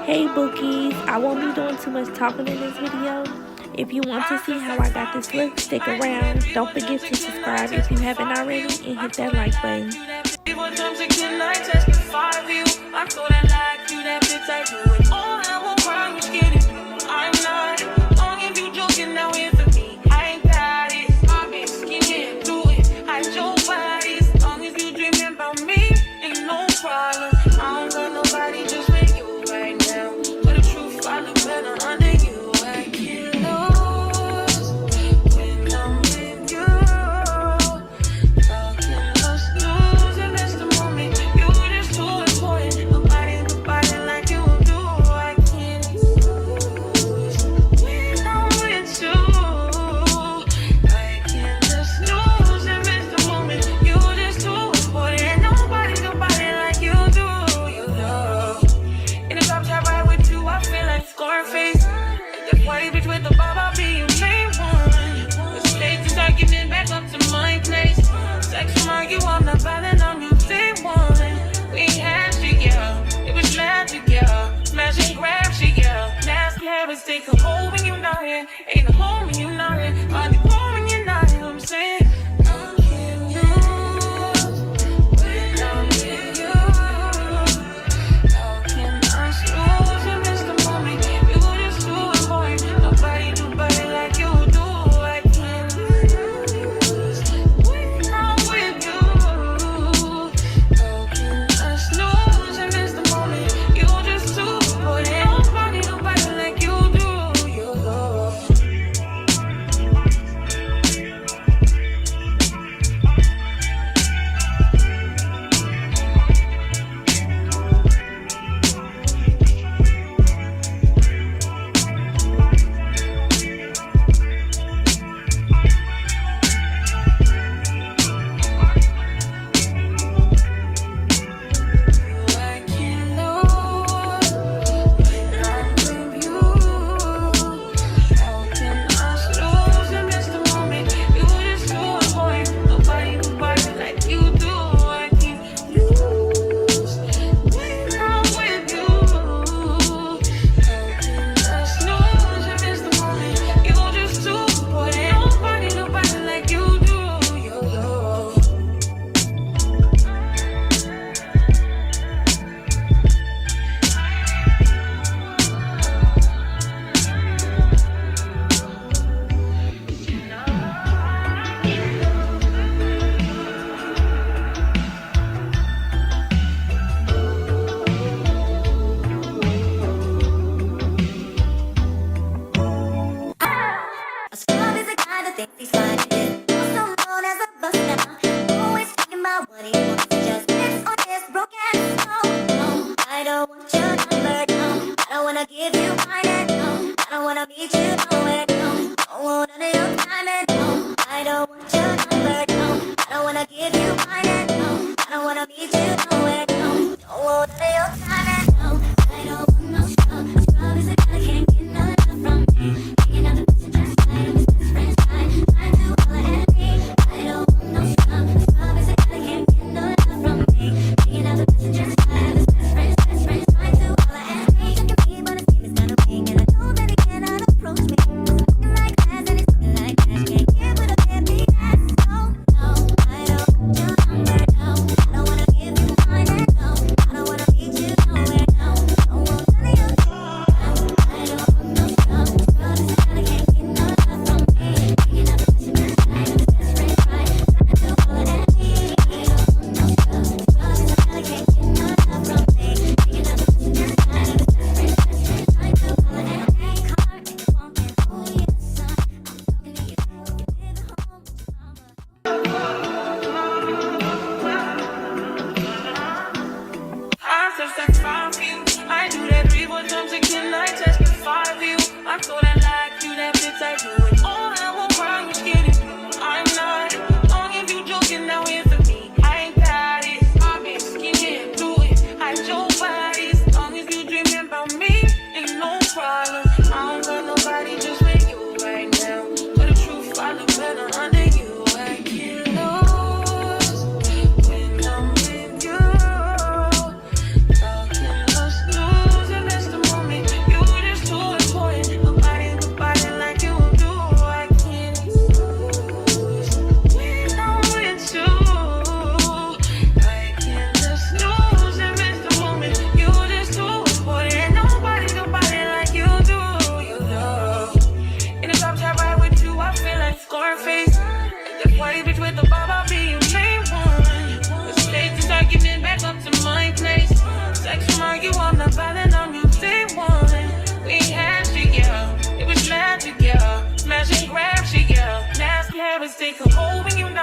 Hey bookies, I won't be doing too much talking in this video. If you want to see how I got this look, stick around. Don't forget to subscribe if you haven't already and hit that like button.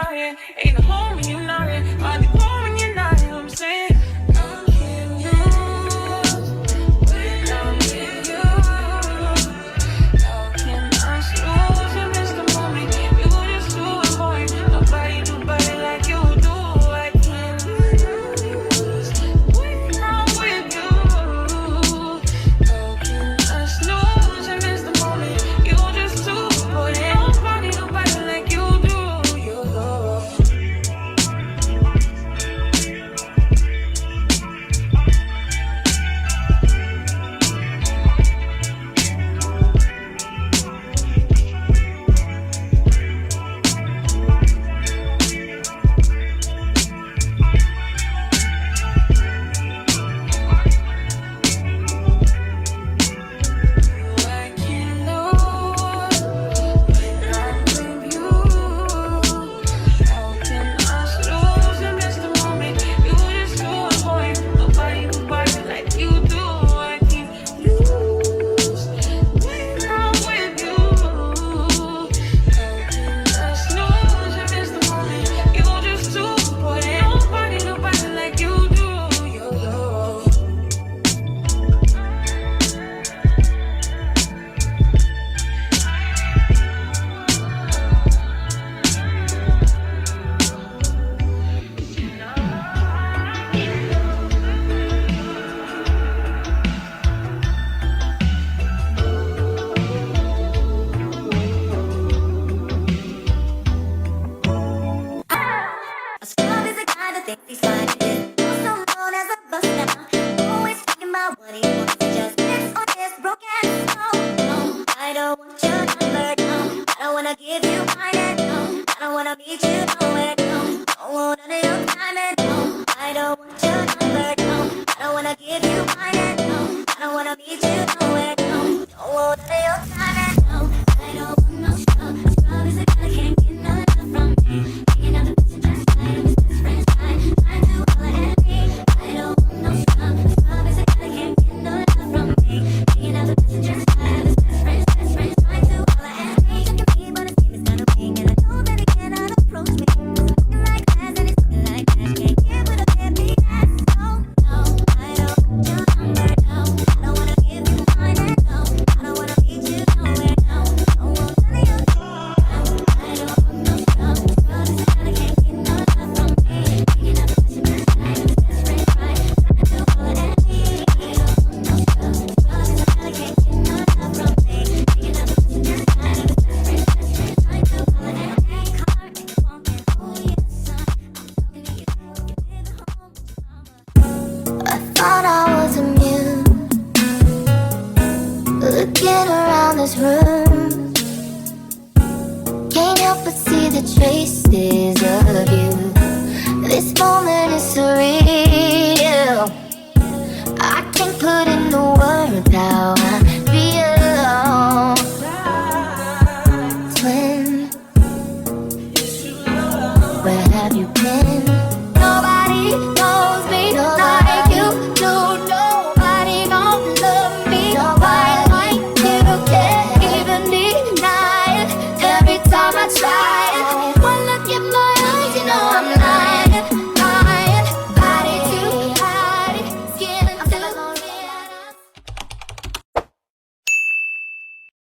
out here. Ain't a home when you're not here. I'll be home when you're not here. I'm saying I can't lose when I'm with you. How can I snooze and miss the moment? You were just too important. Nobody do better like you do. I can't lose when I'm with you. How can I snooze and miss the moment? You were just too important. Nobody do better like you do. You know. Thought I was immune. Looking around this room, can't help but see the traces